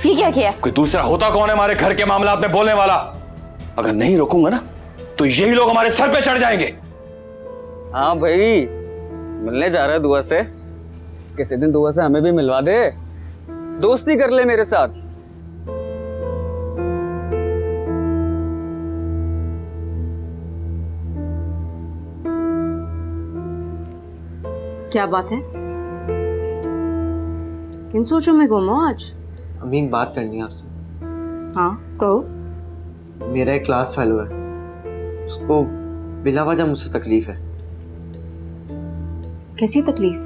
ये क्या किया? कोई दूसरा होता कौन है हमारे घर के मामला में बोलने वाला? अगर नहीं रोकूंगा ना तो यही लोग हमारे सर पे चढ़ जाएंगे। हाँ भाई, मिलने जा रहा है दुआ से, किसी दिन दुआ से हमें भी मिलवा दे, दोस्ती कर ले मेरे साथ। क्या बात है? किन सोचों में गुम हो आज? अम्मी एक बात करनी है आपसे। हाँ कहो। मेरा एक क्लास फेलो है, उसको बिला वजह मुझसे तकलीफ है। कैसी तकलीफ?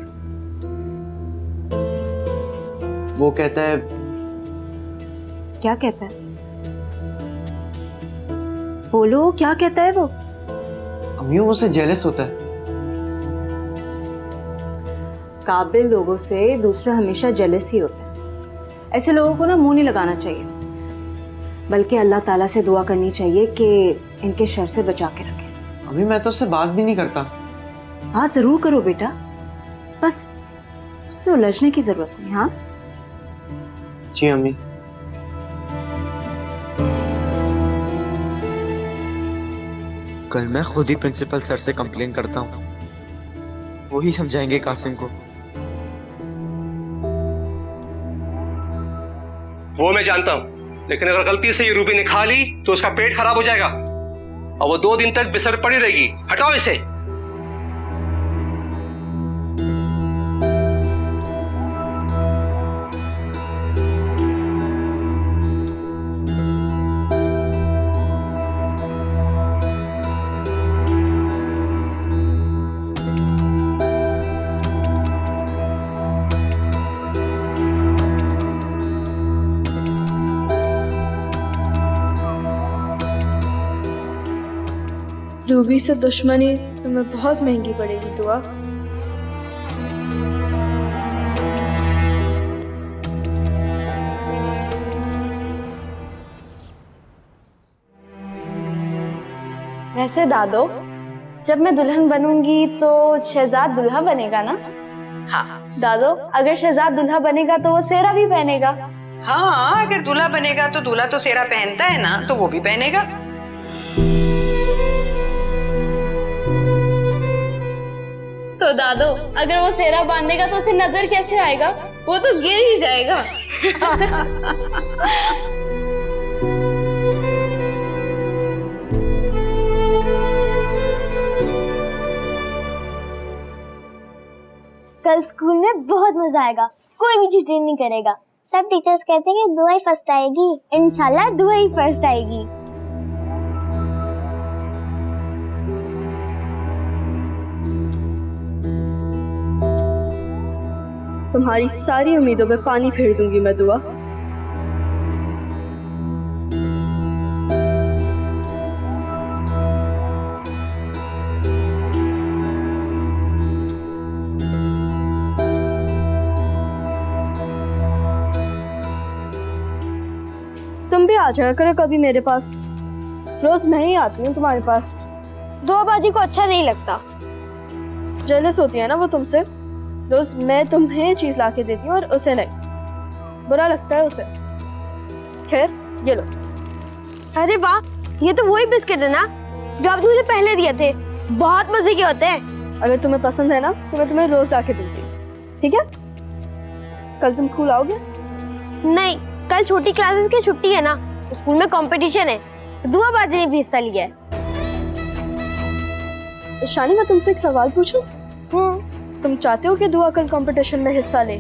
वो कहता है। क्या कहता है? बोलो, क्या कहता है वो? अम्मी वो मुझसे जेलस होता है। काबिल लोगों से दूसरा हमेशा जेलस ही होता है। ऐसे लोगों को ना मुंह नहीं लगाना चाहिए, बल्कि अल्लाह ताला से दुआ करनी चाहिए कि इनके शर से बचा के रखे। अम्मी मैं तो उससे बात भी नहीं करता। बात जरूर करो बेटा, बस उससे उलझने की जरूरत नहीं। हाँ जी अम्मी। कल मैं खुद ही प्रिंसिपल सर से कंप्लेन करता हूँ, वो ही समझाएंगे कासिम को। वो मैं जानता हूं, लेकिन अगर गलती से ये रूबी ने खा ली तो उसका पेट खराब हो जाएगा और वो 2 दिन तक बिस्तर पर पड़ी रहेगी। हटाओ इसे। रूबी से दुश्मनी तुम्हें बहुत महंगी पड़ेगी दुआ। वैसे दादो, जब मैं दुल्हन बनूंगी तो शहजाद दूल्हा बनेगा ना? हाँ दादो, अगर शहजाद दूल्हा बनेगा तो वो सेहरा भी पहनेगा। हाँ, अगर दूल्हा बनेगा तो दूल्हा तो सेहरा पहनता है ना, तो वो भी पहनेगा। तो दादो, अगर वो सेहरा बांधेगा तो उसे नजर कैसे आएगा? वो तो गिर ही जाएगा। कल स्कूल में बहुत मजा आएगा, कोई भी चीटिंग नहीं करेगा। सब टीचर्स कहते हैं कि दुआ ही फर्स्ट आएगी। इंशाल्लाह दुआ ही फर्स्ट आएगी। तुम्हारी सारी उम्मीदों पे पानी फेर दूंगी मैं दुआ। तुम भी आ जाया करो कभी मेरे पास, रोज मैं ही आती हूँ तुम्हारे पास। दुआ बाजी को अच्छा नहीं लगता, जेलस होती है ना वो तुमसे। रोज मैं तुम्हें चीज लाके देती हूँ और उसे नहीं, बुरा लगता है उसे। खैर ये लो। अरे वाह, ये तो वही बिस्किट है ना जो आपने मुझे पहले दिए थे, बहुत मजे के होते हैं। अगर तुम्हें पसंद है ना तो मैं तुम्हें रोज लाके दूंगी, ठीक है? कल तुम स्कूल आओगे? नहीं, कल छोटी क्लासेस की छुट्टी है ना, स्कूल में कंपटीशन है, दुआ बाजी ने भी हिस्सा लिया है। शानी मैं तुमसे एक सवाल पूछूं? तुम चाहते हो कि दुआ कल कंपटीशन में हिस्सा ले?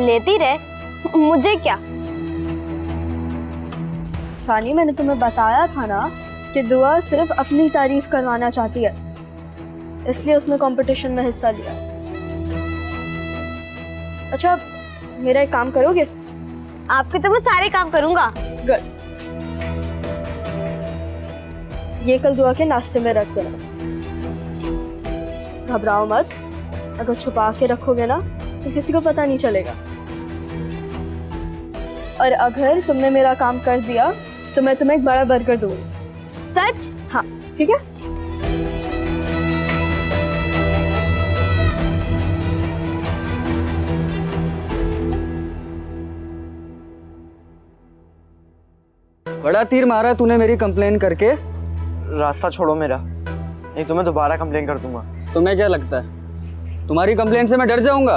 लेती रहे, मुझे क्या। शानी मैंने तुम्हें बताया था ना कि दुआ सिर्फ अपनी तारीफ करवाना चाहती है, इसलिए उसने कंपटीशन में हिस्सा लिया। अच्छा मेरा एक काम करोगे? आपके तो मैं सारे काम करूंगा। गुड। ये कल दुआ के नाश्ते में रख देना। घबराओ मत, अगर छुपा के रखोगे ना तो किसी को पता नहीं चलेगा, और अगर तुमने मेरा काम कर दिया तो मैं तुम्हें एक बड़ा बर्गर दूंगी। सच? हाँ ठीक है। बड़ा तीर मारा तूने मेरी कंप्लेन करके। रास्ता छोड़ो मेरा, नहीं तो मैं दोबारा कंप्लेन कर दूंगा। तुम्हें क्या लगता है तुम्हारी कंप्लेन से मैं डर जाऊंगा?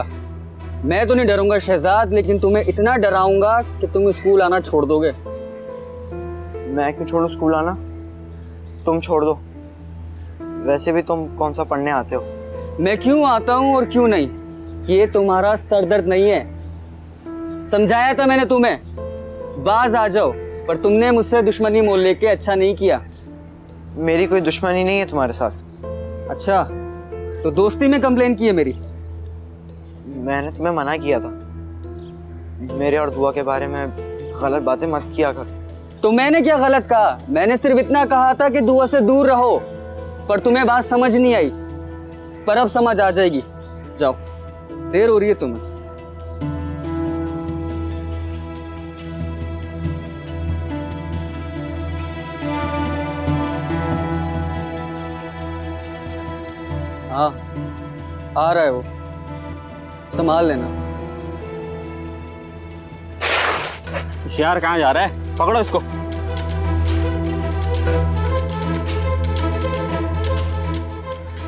मैं तो नहीं डरूंगा शहजाद, लेकिन तुम्हें इतना डराऊंगा कि तुम स्कूल आना छोड़ दोगे। मैं क्यों छोड़ूं स्कूल आना? तुम छोड़ दो। वैसे भी तुम कौन सा पढ़ने आते हो? मैं क्यों आता हूं और क्यों नहीं, ये तुम्हारा सरदर्द नहीं है। समझाया था मैंने तुम्हें, बाज आ जाओ, पर तुमने मुझसे दुश्मनी मोल लेके अच्छा नहीं किया। मेरी कोई दुश्मनी नहीं है तुम्हारे साथ। अच्छा, तो दोस्ती में कंप्लेन की है मेरी? मैंने तुम्हें मना किया था, मेरे और दुआ के बारे में गलत बातें मत किया कर। तो मैंने क्या गलत कहा? मैंने सिर्फ इतना कहा था कि दुआ से दूर रहो, पर तुम्हें बात समझ नहीं आई। पर अब समझ आ जाएगी। जाओ, देर हो रही है तुम्हें। हाँ, आ रहा है वो, संभाल लेना। होशियार कहाँ जा रहा है? पकड़ो इसको।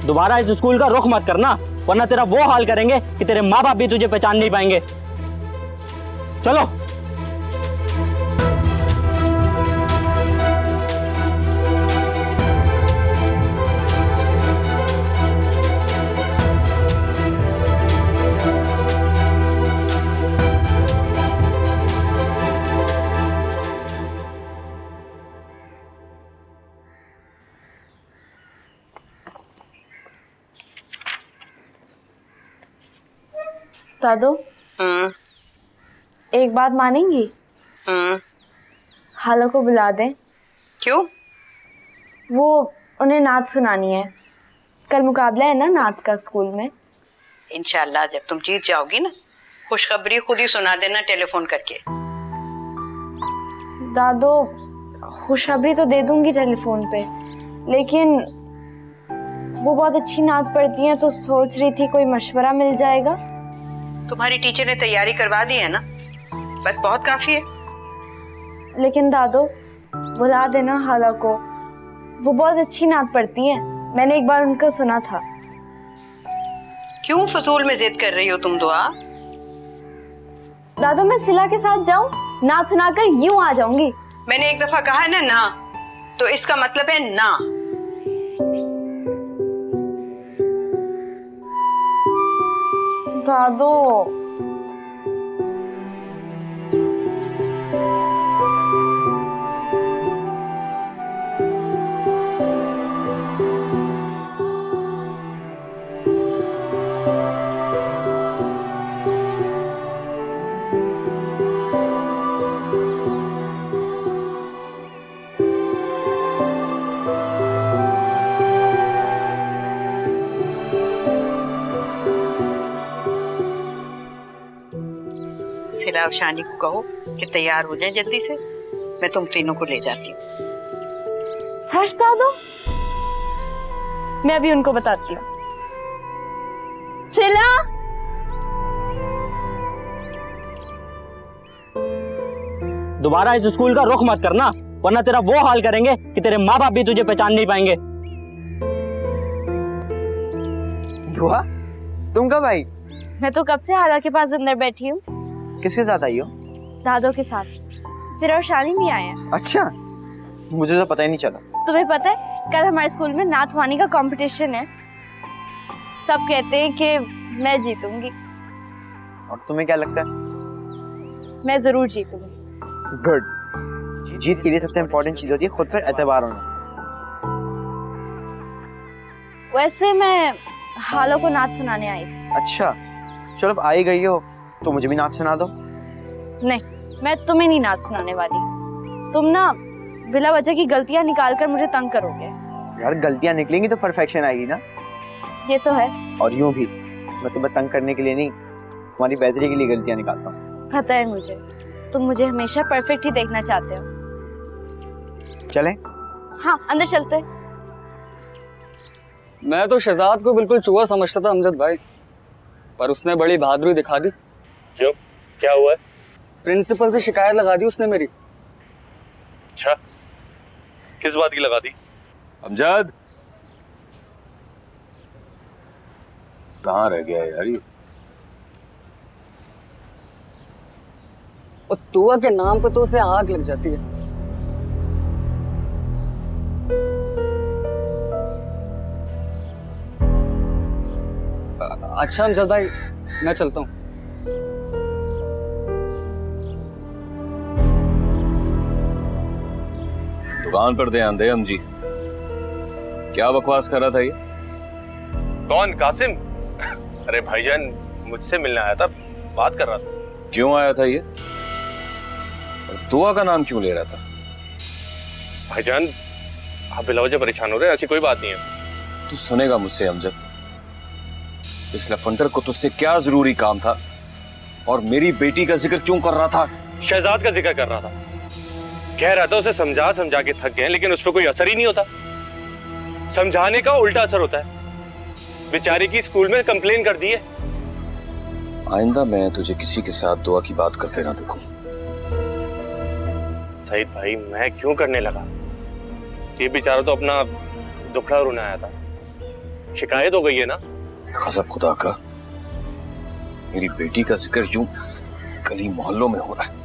दोबारा इस स्कूल का रुख मत करना, वरना तेरा वो हाल करेंगे कि तेरे माँ बाप भी तुझे पहचान नहीं पाएंगे। चलो। दादो, एक बात मानेंगी? हाला को बुला दें। क्यों? वो उन्हें नात सुनानी है, कल मुकाबला है ना नात का स्कूल में। इंशाल्लाह जब तुम जीत जाओगी ना, खुशखबरी खुद ही सुना देना टेलीफोन करके। दादो, खुशखबरी तो दे दूंगी टेलीफोन पे, लेकिन वो बहुत अच्छी नात पढ़ती हैं, तो सोच रही थी कोई मशवरा मिल जाएगा। तुम्हारी टीचर ने तैयारी करवा दी है ना, बस बहुत काफी है। लेकिन दादो, बुला देना हाला को, वो बहुत अच्छी नात पढ़ती हैं, मैंने एक बार उनका सुना था। क्यों फजूल में जिद कर रही हो तुम दुआ? दादो, मैं सिला के साथ जाऊं, नात सुनाकर यूं आ जाऊंगी। मैंने एक दफा कहा है ना, तो इसका मतलब है ना। दादो, सिला और शानी को कहो कि तैयार हो जाएं जल्दी से, मैं तुम तीनों को ले जाती हूँ। सच दादो? मैं अभी उनको बताती हूँ। सिला, दोबारा इस स्कूल का रुख मत करना, वरना तेरा वो हाल करेंगे कि तेरे माँ बाप भी तुझे पहचान नहीं पाएंगे। दुआ, तुम कब आई? मैं तो कब से हाला के पास अंदर बैठी हूँ। किसके साथ आई हो? दादो के साथ। सिरा और शानी भी आए हैं। अच्छा, मुझे तो पता ही नहीं चला। तुम्हें पता है, कल हमारे स्कूल में नात वानी का कंपटीशन है। सब कहते हैं कि मैं जीतूंगी। और तुम्हें क्या लगता है? मैं जरूर जीतूंगी। गुड। जीत के लिए सबसे इम्पोर्टेंट चीज होती है खुद पर एतबार होना। वैसे मैं हाला को नाच सुनाने आई थी। अच्छा, चलो अब आई गई हो तो मुझे भी नाच सुना दो। नहीं, मैं तुम्हें नहीं नाच सुनाने वाली। तुम ना बिला वजह की गलतियां निकाल कर मुझे तंग करोगे। यार, गलतियां निकलेंगी तो परफेक्शन आएगी ना। ये तो है। और यूं भी मैं तुम्हें तंग करने के लिए नहीं, तुम्हारी बेहतरी के लिए गलतियां निकालता हूँ। पता है मुझे, तुम मुझे हमेशा परफेक्ट ही देखना चाहते हो। चलें? हाँ, अंदर चलते हैं। मैं तो शहजाद को बिल्कुल चूहा समझता था अमजद भाई, पर उसने बड़ी बहादुरी दिखा दी। क्यों, क्या हुआ? प्रिंसिपल से शिकायत लगा दी उसने मेरी। अच्छा, किस बात की लगा दी? अमजद कहाँ रह गया यार ये? और तुआ के नाम पे तो उसे आग लग जाती है। अच्छा अमजद भाई, मैं चलता हूँ। दुकान पर ध्यान दे हम जी। क्या बकवास कर रहा था ये? कौन? कासिम? अरे भाईजान मुझसे मिलने आया था, बात कर रहा था। क्यों आया था ये? और दुआ का नाम क्यों ले रहा था? भाईजान आप बिलावजह परेशान हो रहे हैं, ऐसी कोई बात नहीं है। तू सुनेगा मुझसे अमजद, इस लफंडर को तुझसे क्या जरूरी काम था और मेरी बेटी का जिक्र क्यों कर रहा था? शहजाद का जिक्र कर रहा था, कह रहा था उसे समझा समझा के थक गए, लेकिन उस पर कोई असर ही नहीं होता। समझाने का उल्टा असर होता है। बेचारे की स्कूल में कंप्लेन कर दी है। आइंदा मैं तुझे किसी के साथ दुआ की बात करते ना देखूं। सईद भाई मैं क्यों करने लगा? ये बेचारा तो अपना दुखड़ा रोने आया था, शिकायत हो गई है ना। गज़ब खुदा का, मेरी बेटी का जिक्र यूं गली मोहल्लों में हो रहा है।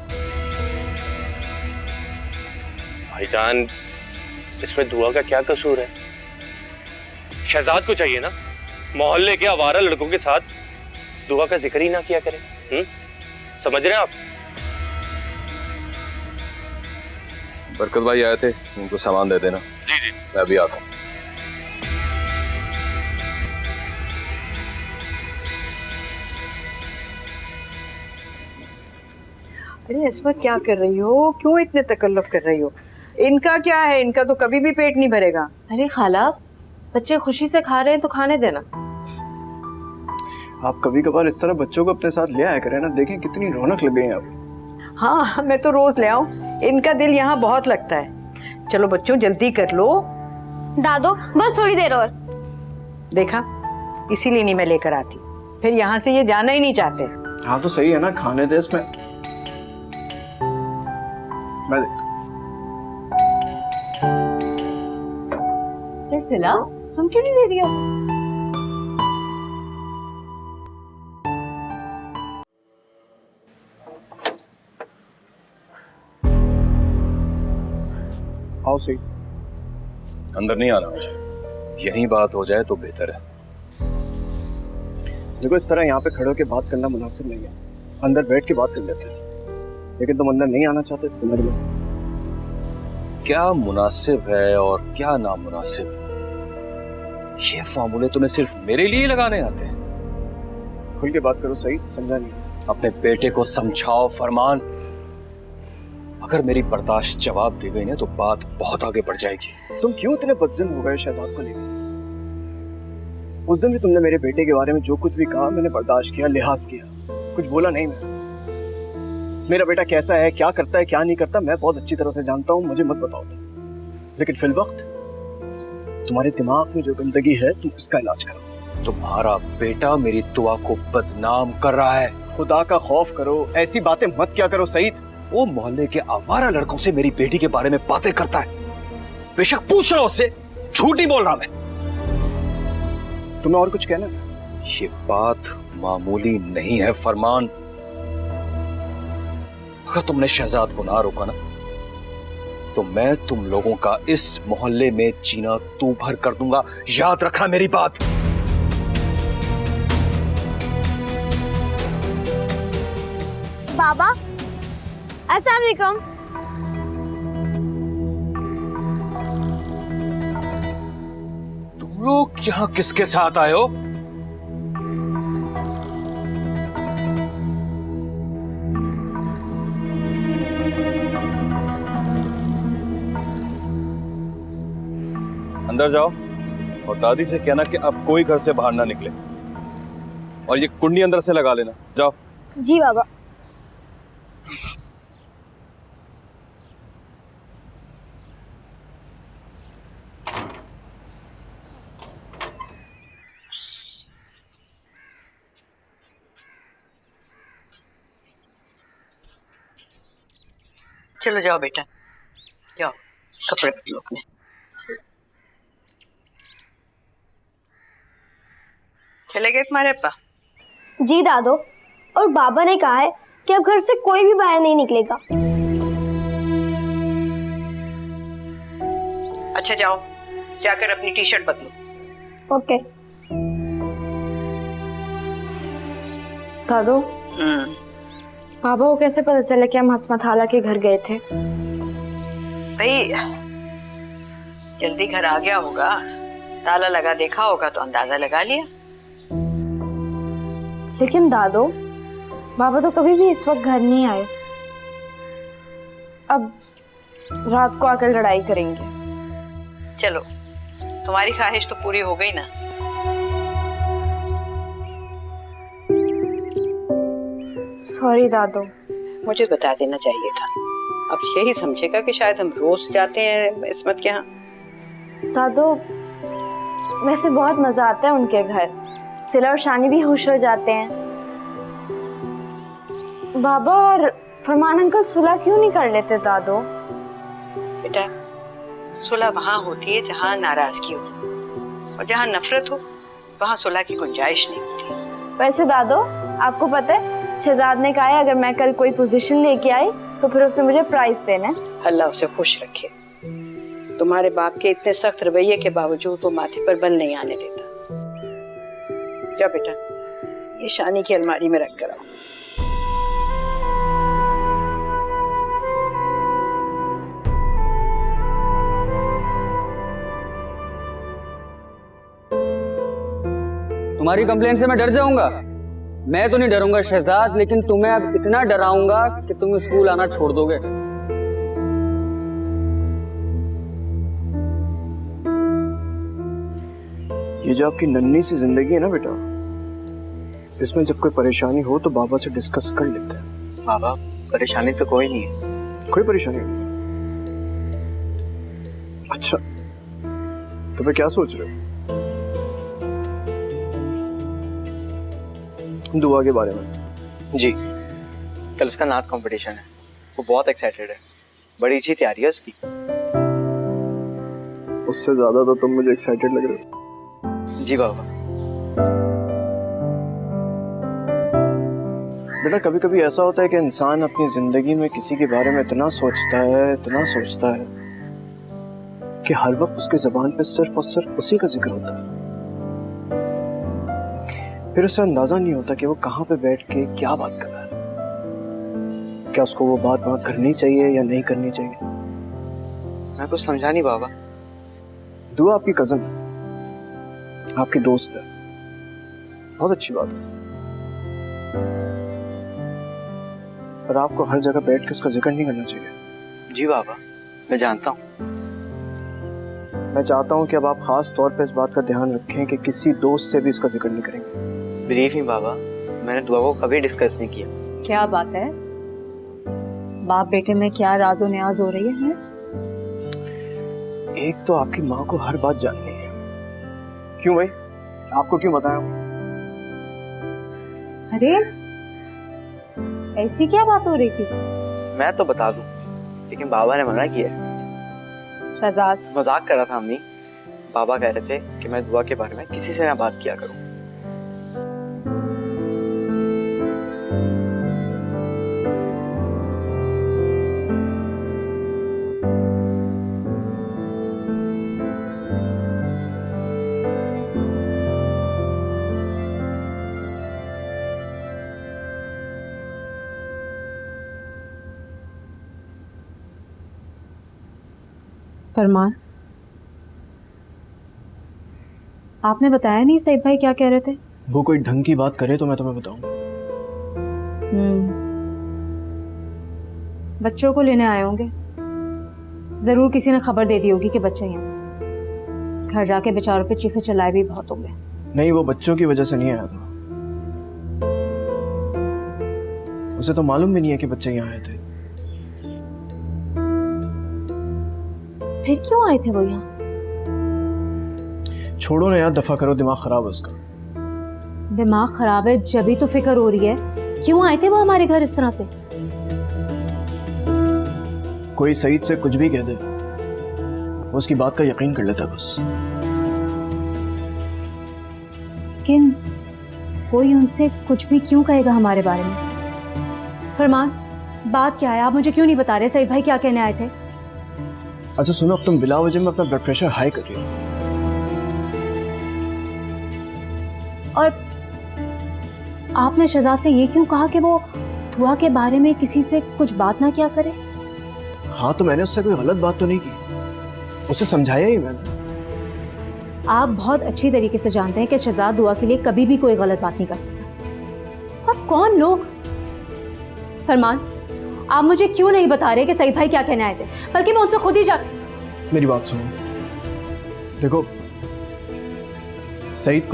भाईजान इसमें दुआ का क्या कसूर है? शहजाद को चाहिए ना मोहल्ले के आवारा लड़कों के साथ दुआ का जिक्र ही ना किया करे। समझ रहे हैं आप? बरकत भाई आए थे, उनको सामान दे देना। जी जी। मैं अभी आता हूँ। अरे अस्मत क्या कर रही हो? क्यों इतने तकल्लुफ कर रही हो? इनका क्या है, इनका तो कभी भी पेट नहीं भरेगा। अरे खाला, बच्चे खुशी से खा रहे हैं तो खाने देना। आप कभी कभार इस तरह बच्चों को अपने साथ ले आया करें ना, देखें कितनी रौनक लग गई अब। हाँ मैं तो रोज ले आऊं, इनका दिल यहाँ बहुत लगता है। चलो बच्चों जल्दी कर लो। दादो बस थोड़ी देर और। देखा, इसीलिए नहीं मैं लेकर आती, फिर यहाँ से ये जाना ही नहीं चाहते। हाँ तो सही है ना, खाने दे इसमें। मैं सिला, हम क्यों नहीं दे दिया? आओ सही। अंदर नहीं आना मुझे, यही बात हो जाए तो बेहतर है। देखो इस तरह यहाँ पे खड़े होकर बात करना मुनासिब नहीं है, अंदर बैठ के बात कर लेते हैं। लेकिन तुम अंदर नहीं आना चाहते तो तुम्हारी मर्जी। क्या मुनासिब है और क्या नामुनासिब है, ये फार्मूले तुम्हें सिर्फ मेरे लिए लगाने आते हैं? खुल के बात करो सही, समझा नहीं। अपने बेटे को समझाओ फरमान। अगर मेरी बर्दाश्त जवाब दे गई ना तो बात बहुत आगे बढ़ जाएगी। तुम क्यों इतने बदज़न हो गए शहजाद को लेकर? उस दिन भी तुमने मेरे बेटे के बारे में जो कुछ भी कहा मैंने बर्दाश्त किया, लिहाज किया, कुछ बोला नहीं मैं। मेरा बेटा कैसा है, क्या करता है, क्या नहीं करता, मैं बहुत अच्छी तरह से जानता हूँ, मुझे मत बताओ तुम। लेकिन फिल वक्त तुम्हारे दिमाग में जो गंदगी है तुम उसका इलाज करो। तुम्हारा बेटा मेरी दुआ को बदनाम कर रहा है। खुदा का खौफ करो, ऐसी बातें मत क्या करो सईद। वो मोहल्ले के आवारा लड़कों से मेरी बेटी के बारे में बातें करता है। बेशक पूछ लो उससे, झूठ नहीं बोल रहा मैं। तुम्हें और कुछ कहना है? ये बात मामूली नहीं है फरमान। अगर तुमने शहजाद को ना रोका ना तो मैं तुम लोगों का इस मोहल्ले में जीना तू भर कर दूंगा। याद रखना मेरी बात। बाबा अस्सलाम वालेकुम। तुम लोग यहाँ किसके साथ आए हो? अंदर जाओ और दादी से कहना कि अब कोई घर से बाहर ना निकले, और ये कुंडी अंदर से लगा लेना। जाओ। जी बाबा। चलो जाओ बेटा। जाओ कपड़े बदलो अपने। चले गए तुम्हारे अब्बा? जी दादो, और बाबा ने कहा है कि अब घर से कोई भी बाहर नहीं निकलेगा। अच्छा जाओ, जाकर अपनी टी शर्ट बदलो। ओके। दादो, बाबा को कैसे पता चला कि हम हसमत हाला के घर गए थे? भाई जल्दी घर आ गया होगा, ताला लगा देखा होगा तो अंदाजा लगा लिया। लेकिन दादो, बाबा तो कभी भी इस वक्त घर नहीं आए। अब रात को आकर लड़ाई करेंगे। चलो तुम्हारी ख्वाहिश तो पूरी हो गई ना। सॉरी दादो। मुझे बता देना चाहिए था। अब यही समझेगा कि शायद हम रोज जाते हैं इस्मत के यहाँ। दादो, वैसे बहुत मजा आता है उनके घर। सिला और शानी भी खुश हो जाते हैं। बाबा और फरमान अंकल सुलह क्यों नहीं कर लेते दादो? बेटा, सुलह वहाँ होती है जहाँ नाराजगी हो, और जहाँ नफरत हो वहाँ सुलह की गुंजाइश नहीं होती। वैसे दादो, आपको पता है शहजाद ने कहा है अगर मैं कल कोई पोजीशन लेके आई तो फिर उसने मुझे प्राइज देना है। अल्लाह उसे खुश रखे। तुम्हारे बाप के इतने सख्त रवैये के बावजूद वो माथे पर बल नहीं आने देता। जा बेटा, ये शानी की अलमारी में रख कर आओ। तुम्हारी कंप्लेन से मैं डर जाऊंगा? मैं तो नहीं डरूंगा शहजाद, लेकिन तुम्हें अब इतना डराऊंगा कि तुम स्कूल आना छोड़ दोगे। ये जो आपकी नन्ही सी जिंदगी है ना बेटा, इसमें जब कोई परेशानी हो तो बाबा से डिस्कस कर लेते हैं। बाबा, परेशानी तो कोई नहीं है। कोई परेशानी नहीं? अच्छा, तो मैं क्या सोच रहे हो? दुआ के बारे में? जी, कल उसका नात कंपटीशन है, वो बहुत एक्साइटेड है, बड़ी अच्छी तैयारी है उसकी। उससे ज्यादा तो तुम मुझे एक्साइटेड लग रहे हो। जी बाबा। बेटा, कभी कभी ऐसा होता है कि इंसान अपनी जिंदगी में किसी के बारे में इतना सोचता है कि हर वक्त उसकी जुबान पे सिर्फ और सिर्फ उसी का जिक्र होता है। फिर उसे अंदाजा नहीं होता कि वो कहाँ पे बैठ के क्या बात कर रहा है। क्या उसको वो बात वहां करनी चाहिए या नहीं करनी चाहिए? मैं कुछ समझा नहीं बाबा। दुआ आपकी कजन है, आपकी दोस्त है, बहुत अच्छी बात है, पर आपको हर जगह बैठ के उसका जिक्र नहीं करना चाहिए। जी बाबा, मैं जानता हूँ। मैं चाहता हूँ कि अब आप खास तौर पे इस बात का ध्यान रखें कि किसी दोस्त से भी इसका जिक्र नहीं करेंगे। बिलीव मी बाबा, मैंने दुआ को कभी डिस्कस नहीं किया। क्या बात है, बाप बेटे में क्या राजो न्याज हो रही है? एक तो आपकी माँ को हर बात जाननी है। क्यों भाई, आपको क्यों बताया? अरे ऐसी क्या बात हो रही थी? मैं तो बता दूं, लेकिन बाबा ने मना किया। शहजाद, मजाक कर रहा था अम्मी। बाबा कह रहे थे कि मैं दुआ के बारे में किसी से ना बात किया करूं। फरमान, आपने बताया नहीं सईद भाई क्या कह रहे थे? वो कोई ढंग की बात करे तो मैं तुम्हें बताऊं। बच्चों को लेने आए होंगे, जरूर किसी ने खबर दे दी होगी कि बच्चे हैं। घर जाके बेचारों पे चीखे चिल्लाए भी बहुत होंगे। नहीं, वो बच्चों की वजह से नहीं आया था। उसे तो मालूम भी नहीं है कि बच्चे यहाँ आए थे। फिर क्यों आए थे वो यहाँ? छोड़ो ना यार, दफा करो, दिमाग खराब है उसका। दिमाग खराब है जब ही तो फिक्र हो रही है। क्यों आए थे वो हमारे घर इस तरह से? कोई सईद से कुछ भी कह दे, वो उसकी बात का यकीन कर लेता है बस। लेकिन कोई उनसे कुछ भी क्यों कहेगा हमारे बारे में? फरमान, बात क्या है? आप मुझे क्यों नहीं बता रहे सईद भाई क्या कहने आए थे? अच्छा सुनो, अब तुम बिला वजह में अपना ब्लड प्रेशर हाई कर रही हो। और आपने शहजाद से ये क्यों कहा कि वो दुआ के बारे में किसी से कुछ बात ना किया करे? हाँ, तो मैंने उससे कोई गलत बात तो नहीं की, उसे समझाया ही मैंने। आप बहुत अच्छी तरीके से जानते हैं कि शहजाद दुआ के लिए कभी भी कोई गलत बात नहीं कर सकता। और कौन लोग? फरमान, आप मुझे क्यों नहीं बता रहे कि सईद भाई क्या कहने आए थे, बल्कि मैं उनसे खुद ही जा। मेरी बात सुनो, देखो सईद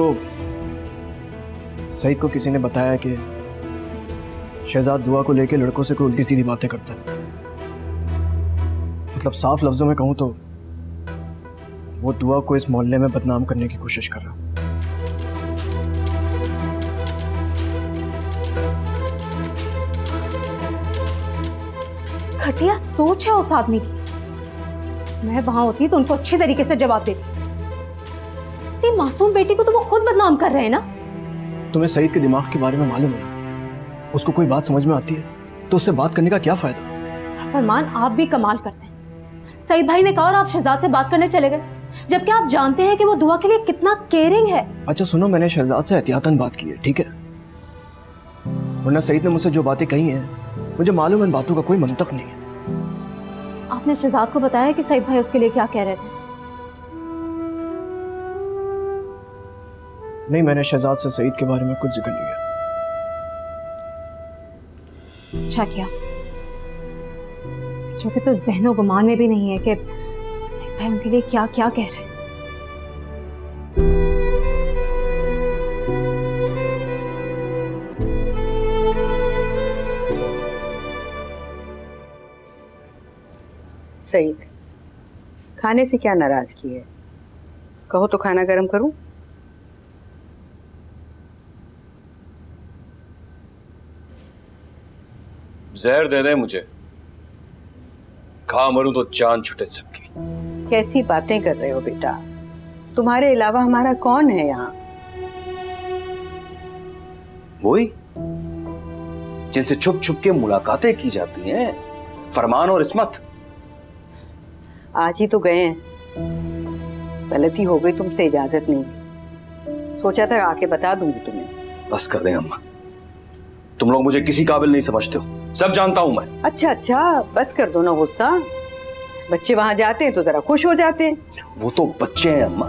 को किसी ने बताया कि शहजाद दुआ को लेके लड़कों से कोई उल्टी सीधी बातें करता है। मतलब साफ लफ्जों में कहूं तो वो दुआ को इस मोहल्ले में बदनाम करने की कोशिश कर रहा है। घटिया सोच है उस आदमी की। मैं वहां होती तो उनको अच्छी तरीके से जवाब देती। इतनी मासूम बेटी को तो वो खुद बदनाम कर रहे हैं ना। तुम्हें सईद के दिमाग के बारे में मालूम है ना, उसको कोई बात समझ में आती है तो उससे बात करने का क्या फायदा? फरमान, आप भी कमाल करते हैं। सईद भाई ने कहा और आप शहजाद से बात करने चले गए, जबकि आप जानते हैं कि वो दुआ के लिए कितना केयरिंग है। अच्छा सुनो, मैंने शहजाद से एहतियातन बात की है, ठीक है? वरना सईद ने मुझसे जो बातें कही हैं, मुझे मालूम है इन बातों का कोई मंतक नहीं है। आपने शहजाद को बताया कि सईद भाई उसके लिए क्या कह रहे थे? नहीं, मैंने शहजाद से सईद के बारे में कुछ जिक्र नहीं किया। अच्छा किया, जो कि तो ज़हनो गुमान में भी नहीं है कि सईद भाई उनके लिए क्या क्या कह रहे हैं। सईद, खाने से क्या नाराजगी है? कहो तो खाना गर्म करूं? जहर दे दे मुझे, खा मरूं तो जान छुटे सबकी। कैसी बातें कर रहे हो बेटा? तुम्हारे अलावा हमारा कौन है यहाँ? वही जिनसे छुप छुप के मुलाकातें की जाती हैं, फरमान और इस्मत। आज ही तो गए हैं। गलती हो गई, तुमसे इजाजत नहीं ली। सोचा था आके बता दूंगी तुम्हें। बस कर दें अम्मा, तुम लोग मुझे किसी काबिल नहीं समझते हो, सब जानता हूं मैं। अच्छा, बस कर दो ना गुस्सा। बच्चे वहां जाते हैं तो जरा खुश हो जाते हैं। वो तो बच्चे हैं अम्मा,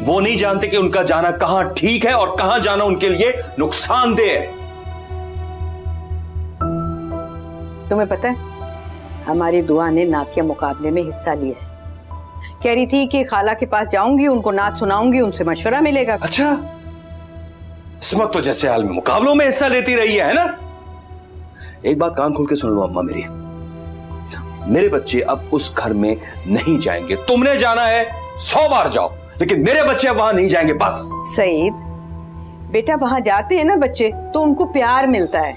वो नहीं जानते कि उनका जाना कहां ठीक है और कहां जाना उनके लिए नुकसानदेह है। तुम्हें पता है, हमारी दुआ ने नातिया मुकाबले में हिस्सा लिया है। कह रही थी कि खाला के पास जाऊंगी, उनको नात सुनाऊंगी, उनसे मशवरा मिलेगा। अच्छा, इस्मत तो जैसे हाल में मुकाबलों में हिस्सा लेती रही है ना? एक बात कान खोल के सुन लो अम्मा मेरी, मेरे बच्चे अब उस घर में नहीं जाएंगे। तुमने जाना है 100 बार जाओ, लेकिन मेरे बच्चे अब वहां नहीं जाएंगे बस। सईद बेटा, वहां जाते हैं ना बच्चे तो उनको प्यार मिलता है।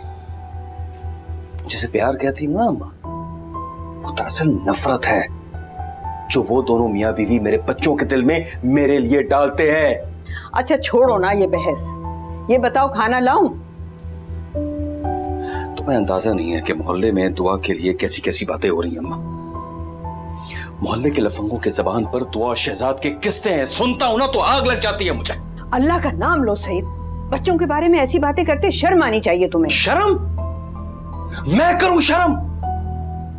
जिसे प्यार कहती हूं ना अम्मा, वो दरअसल नफरत है जो वो दोनों मियां बीवी मेरे बच्चों के दिल में मेरे लिए डालते हैं। अच्छा छोड़ो ना ये बहस, ये बताओ खाना लाऊं? तुम्हें अंदाजा नहीं है कि मोहल्ले में दुआ के लिए कैसी कैसी बातें हो रही हैं अम्मा। मोहल्ले के लफंगों के जबान पर दुआ शहजाद के किस्से हैं, सुनता हूं ना तो आग लग जाती है मुझे। अल्लाह का नाम लो सईद, बच्चों के बारे में ऐसी बातें करते शर्म आनी चाहिए तुम्हें। शर्म? मैं करूं शर्म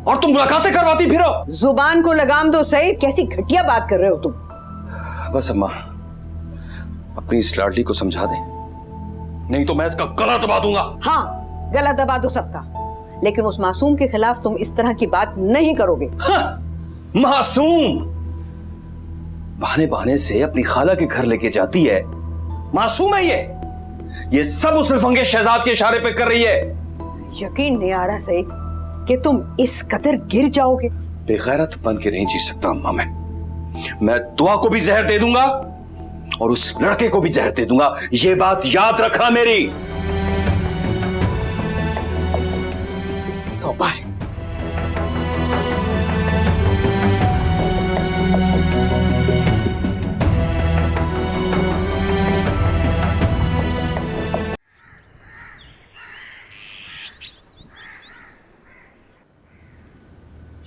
और तुम मुलाकातें करवाती फिरो? जुबान को लगाम दो सईद, कैसी घटिया बात कर रहे हो तुम। बस अम्मा, अपनी इस लाडली को समझा दे, नहीं तो मैं इसका गला दबा दूंगा। हाँ, गला दबा दो सबका, लेकिन उस मासूम के खिलाफ तुम इस तरह की बात नहीं करोगे। हाँ, मासूम बहाने बहाने से अपनी खाला के घर लेके जाती है। मासूम है ये सब उस लफंगे शहजाद के इशारे पे कर रही है। यकीन नहीं आ रहा सईद कि तुम इस कदर गिर जाओगे। बेगैरत बन के नहीं जी सकता अम्मा मैं दुआ को भी जहर दे दूंगा और उस लड़के को भी जहर दे दूंगा, ये बात याद रखना मेरी। तौबा है।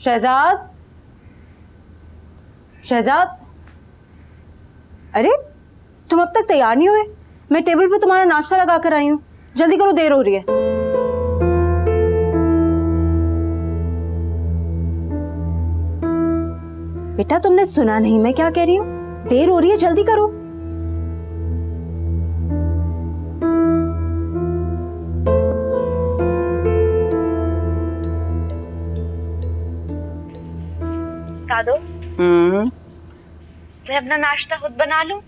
शहजाद, शहजाद, अरे तुम अब तक तैयार नहीं हुए? मैं टेबल पे तुम्हारा नाश्ता लगा कर आई हूँ, जल्दी करो, देर हो रही है। बेटा तुमने सुना नहीं मैं क्या कह रही हूँ? देर हो रही है, जल्दी करो। दादो, मैं अपना नाश्ता खुद बना लूं?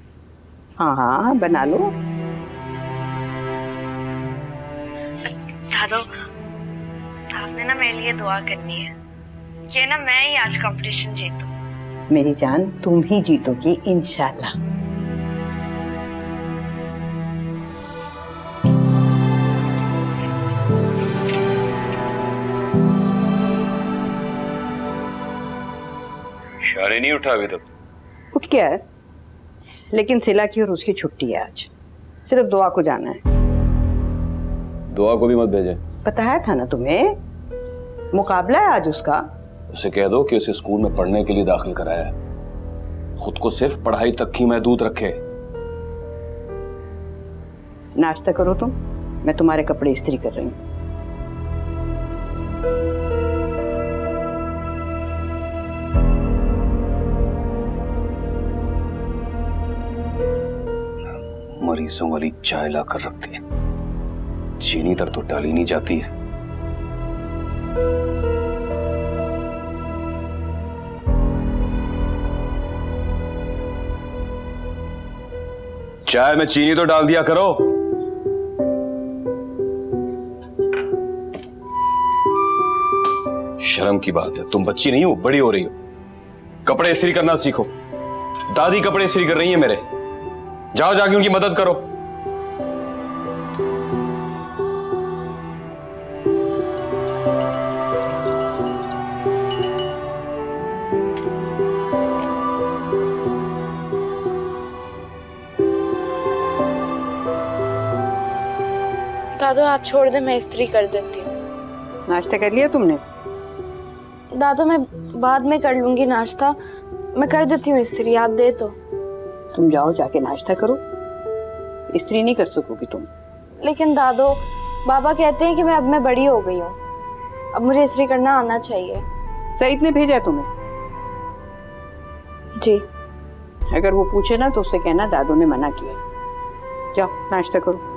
हाँ हाँ बना लो। दादो, आपने ना मेरे लिए दुआ करनी है कि ना मैं ही आज कंपटीशन जीतूं। मेरी जान, तुम ही जीतोगी इंशाल्लाह। शारे नहीं उठा अभी तक? उठ गया है, लेकिन सिला की और उसकी छुट्टी है आज। सिर्फ दुआ को जाना है। दुआ को भी मत भेजे। बताया था ना तुम्हें, मुकाबला है आज उसका। उसे कह दो कि उसे स्कूल में पढ़ने के लिए दाखिल कराया है, खुद को सिर्फ पढ़ाई तक ही महदूद रखे। नाश्ता करो तुम, मैं तुम्हारे कपड़े इस्त्री कर रही हूँ। मरीजों वाली चाय लाकर रखती है, चीनी तक तो डाली नहीं जाती है। चाय में चीनी तो डाल दिया करो। शर्म की बात है, तुम बच्ची नहीं हो, बड़ी हो रही हो। कपड़े इस्त्री करना सीखो। दादी कपड़े इस्त्री कर रही है मेरे, जाओ जाके उनकी मदद करो। दादो आप छोड़ दे, मैं इस्त्री कर देती हूँ। नाश्ता कर लिया तुमने? दादो मैं बाद में कर लूंगी नाश्ता, मैं कर देती हूँ इस्त्री, आप दे तो। तुम जाओ जाके नाश्ता करो, इस्त्री नहीं कर सकोगी तुम। लेकिन दादो, बाबा कहते हैं कि मैं बड़ी हो गई हूँ, अब मुझे इस्त्री करना आना चाहिए। सईद ने भेजा तुम्हें? जी। अगर वो पूछे ना तो उससे कहना दादू ने मना किया। जाओ नाश्ता करो।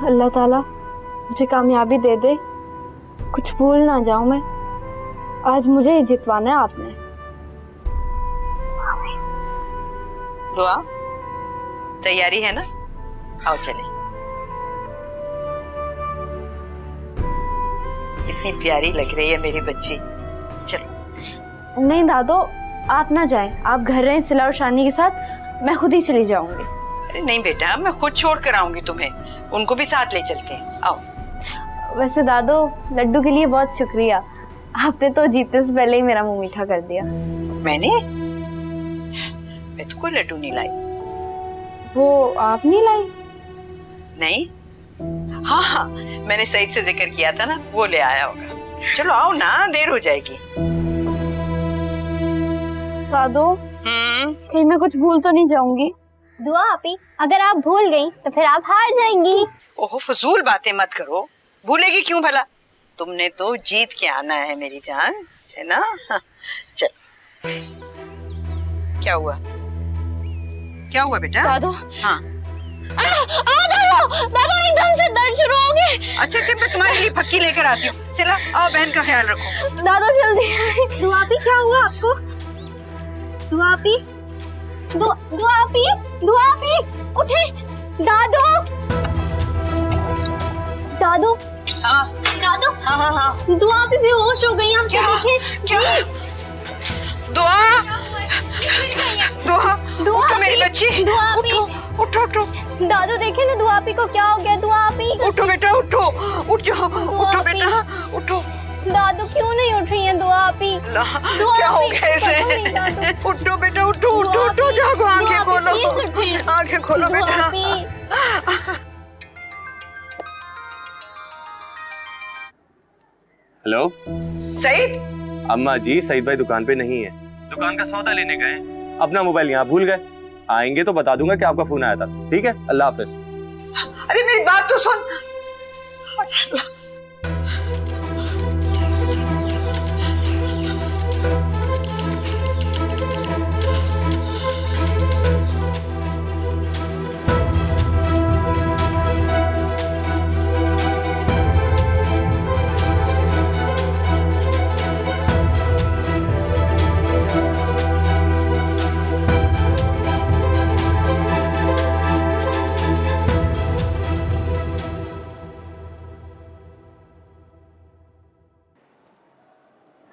अल्लाह ताला मुझे कामयाबी दे दे, कुछ भूल ना जाऊं मैं। आज मुझे ही जितवाना है आपने। दुआ तैयारी है ना? आओ चले। इतनी प्यारी लग रही है मेरी बच्ची। चलो। नहीं दादो, आप ना जाएं, आप घर रहें सिला और शानी के साथ, मैं खुद ही चली जाऊंगी। अरे नहीं बेटा, मैं खुद छोड़ कर आऊंगी तुम्हें, उनको भी साथ ले चलते हैं। आओ। वैसे दादो, लड्डू के लिए बहुत शुक्रिया, आपने तो जीतने से पहले ही मेरा मुंह मीठा कर दिया। मैं तो कोई लड्डू नहीं लाई। वो आप नहीं लाई? नहीं, हाँ हाँ मैंने सईद से जिक्र किया था ना, वो ले आया होगा। चलो आओ ना, देर हो जाएगी। दादो, कहीं मैं कुछ भूल तो नहीं जाऊंगी? दुआ आपी, अगर आप भूल गई तो फिर आप हार जाएंगी। ओहो फजूल बातें मत करो, भूलेगी क्यों भला? तुमने तो जीत के आना है मेरी जान, है ना? हाँ, चल। क्या हुआ? क्या हुआ बेटा? दादो। हाँ। दादो एकदम से दर्द शुरू हो गए। अच्छा मैं तुम्हारे लिए फक्की लेकर आती हूँ। सिला आओ, बहन का ख्याल रखो। दादो जल्दी। दुआ आपी, क्या हुआ आपको? दुआ आपी, दुआ आपी, उठे। दादो, दादो, हाँ दादो, हाँ हाँ हाँ। दुआ आपी बेहोश हो गई, आप देखें। क्या? दुआ, दुआ, दुआ उठो मेरी बच्ची। दुआ आपी, उठो उठो। दादो देखे ना दुआ आपी को क्या हो गया। दुआ आपी, उठो बेटा, उठो, उठ जाओ, उठो बेटा, उठो। दादू क्यों नहीं उठ रही है दुआ आपी? क्या हो गया इसे? उठो बेटा, उठो उठो उठो, जागो, आंखें खोलो, आंखें खोलो बेटा। हेलो सईद, अम्मा जी, सईद भाई दुकान पे नहीं है, दुकान का सौदा लेने गए, अपना मोबाइल यहाँ भूल गए। आएंगे तो बता दूंगा कि आपका फोन आया था। ठीक है, अल्लाह हाफिज। अरे मेरी बात तो सुन।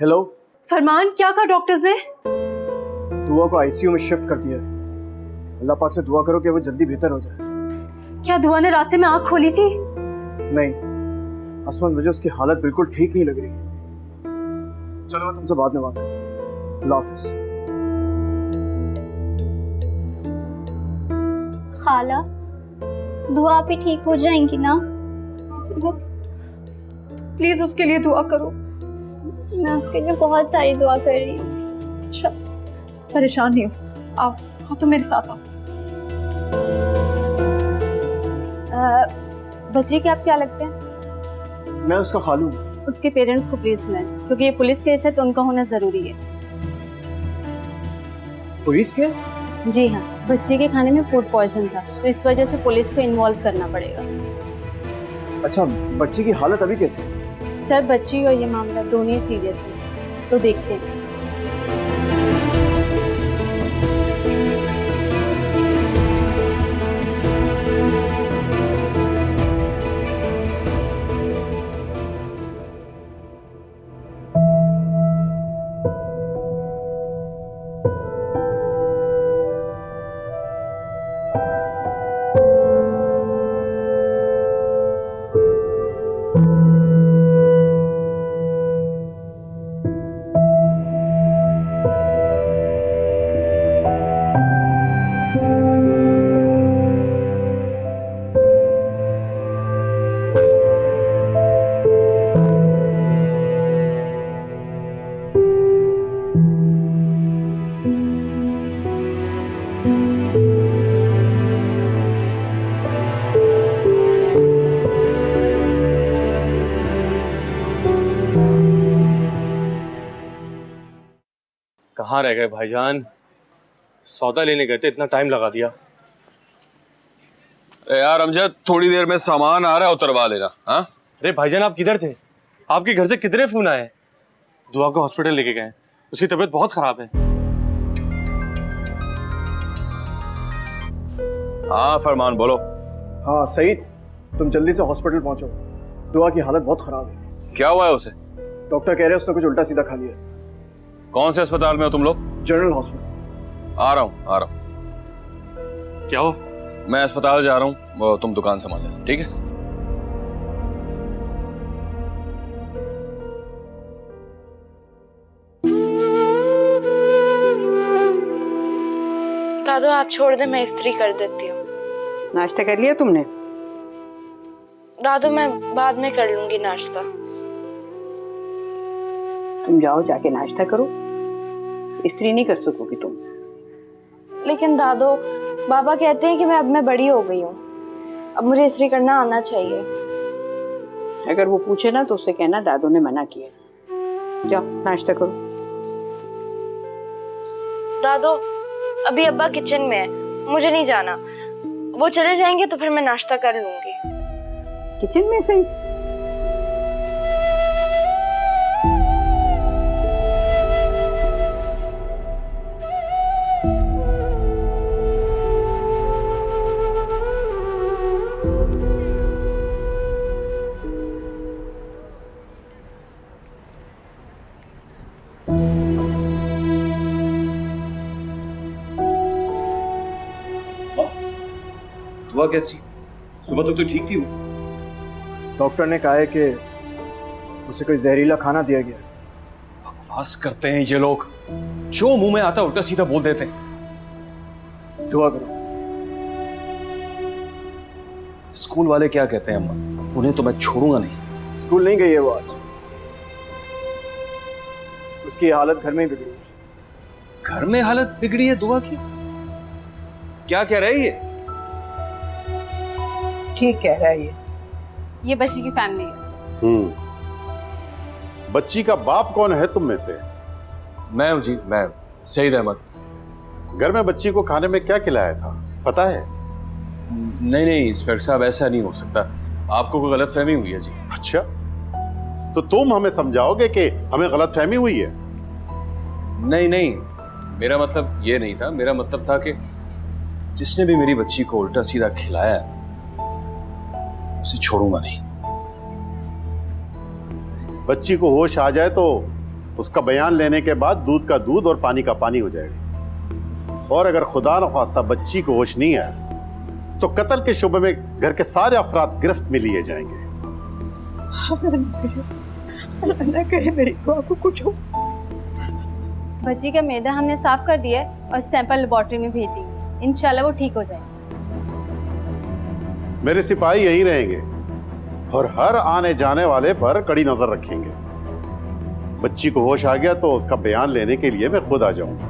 हेलो। फरमान, क्या कहा डॉक्टर्स ने? दुआ को आईसीयू में शिफ्ट कर दिया है। अल्लाह पाक से दुआ करो कि वो जल्दी बेहतर हो जाए। क्या दुआ ने रास्ते में आंख खोली थी? नहीं असमान, मुझे उसकी हालत बिल्कुल ठीक नहीं लग रही। चलो मैं तुमसे बाद में बात करता हूँ। अल्लाह हाफिज। खाला, दुआ आपी ठीक हो जाएंगी ना? प्लीज उसके लिए दुआ करो। मैं उसके लिए बहुत सारी दुआ कर रही हूँ। अच्छा, परेशान नहीं हो, आओ आओ तो मेरे साथ आओ। बच्चे के आप क्या लगते हैं? मैं उसका खालू हूँ। उसके पेरेंट्स को प्लीज बुलाएं, क्योंकि ये पुलिस केस है तो उनका होना जरूरी है। Police case? जी हाँ, बच्चे के खाने में फूड पॉइजन था, तो इस वजह से पुलिस को इन्वॉल्व करना पड़ेगा। अच्छा, बच्ची की हालत अभी कैसी है? सर, बच्ची और ये मामला दोनों ही सीरियस है, तो देखते हैं। कहाँ रह गए भाईजान? सौदा लेने गए थे, इतना टाइम लगा दिया। अरे यार अमजद, थोड़ी देर में सामान आ रहा है, उतरवा लेना। हाँ, अरे भाईजान, आप किधर थे? आपके घर से कितने फोन आए? दुआ को हॉस्पिटल लेके गए, उसकी तबीयत बहुत खराब है। हाँ फरमान, बोलो। हाँ सईद, तुम जल्दी से हॉस्पिटल पहुंचो। दुआ की हालत बहुत खराब है। क्या हुआ है उसे? डॉक्टर कह रहे हैं उसने कुछ उल्टा सीधा खा लिया है। कौन से अस्पताल में हो तुम लोग? General hospital. आ रहा हूँ। क्या हो? मैं अस्पताल जा रहा हूँ, तुम दुकान संभाल लेना, ठीक है? दादू आप छोड़ दे, मैं इस्त्री कर देती हूँ। नाश्ता कर लिया तुमने? दादू मैं बाद में कर लूंगी नाश्ता। तुम जाओ, जाके नाश्ता करो, इस्त्री नहीं कर सकोगी तुम। लेकिन दादू, बाबा कहते हैं कि मैं बड़ी हो गई हूँ, अब मुझे इस्त्री करना आना चाहिए। अगर वो पूछे ना तो उससे कहना दादू ने मना किया। जाओ नाश्ता करो। दादू, अभी अब्बा किचन में है, मुझे नहीं जाना। वो चले जाएंगे तो फिर मैं नाश्ता कर लूंगी। किचन में सही? दुआ कैसी? सुबह तक तो ठीक थी वो। डॉक्टर ने कहा है कि उसे कोई जहरीला खाना दिया गया है। बकवास करते हैं ये लोग, जो मुंह में आता उल्टा सीधा बोल देते हैं। दुआ करो। स्कूल वाले क्या कहते हैं अम्मा? उन्हें तो मैं छोड़ूंगा नहीं। स्कूल नहीं गई है वो आज, उसकी हालत घर में ही बिगड़ी है। घर में हालत बिगड़ी है दुआ की? क्या कह रही है? ठीक कह रहा है ये बच्ची की फैमिली है। बच्ची का बाप कौन है तुम में से? मैं हूं जी, मैं सईद अहमद। घर में बच्ची को खाने में क्या खिलाया था पता है? नहीं नहीं इंस्पेक्टर साहब, ऐसा नहीं हो सकता, आपको कोई गलतफहमी हुई है जी। अच्छा, तो तुम हमें समझाओगे कि हमें गलतफहमी हुई है? नहीं नहीं, मेरा मतलब ये नहीं था। मेरा मतलब था कि जिसने भी मेरी बच्ची को उल्टा सीधा खिलाया उसे छोड़ूंगा नहीं। बच्ची को होश आ जाए तो उसका बयान लेने के बाद दूध का दूध और पानी का पानी हो जाएगा। और अगर खुदा न खास्ता बच्ची को होश नहीं आया तो कत्ल के शुबे में घर के सारे अफराद गिरफ्त में लिए जाएंगे। ना करे मेरी बुआ को कुछ हो। बच्ची का मैदा हमने साफ कर दिया है और सैंपल लेबोरेटरी में भेज दी। इंशाल्लाह वो ठीक हो जाए। मेरे सिपाही यही रहेंगे और हर आने जाने वाले पर कड़ी नजर रखेंगे। बच्ची को होश आ गया तो उसका बयान लेने के लिए मैं खुद आ जाऊंगा।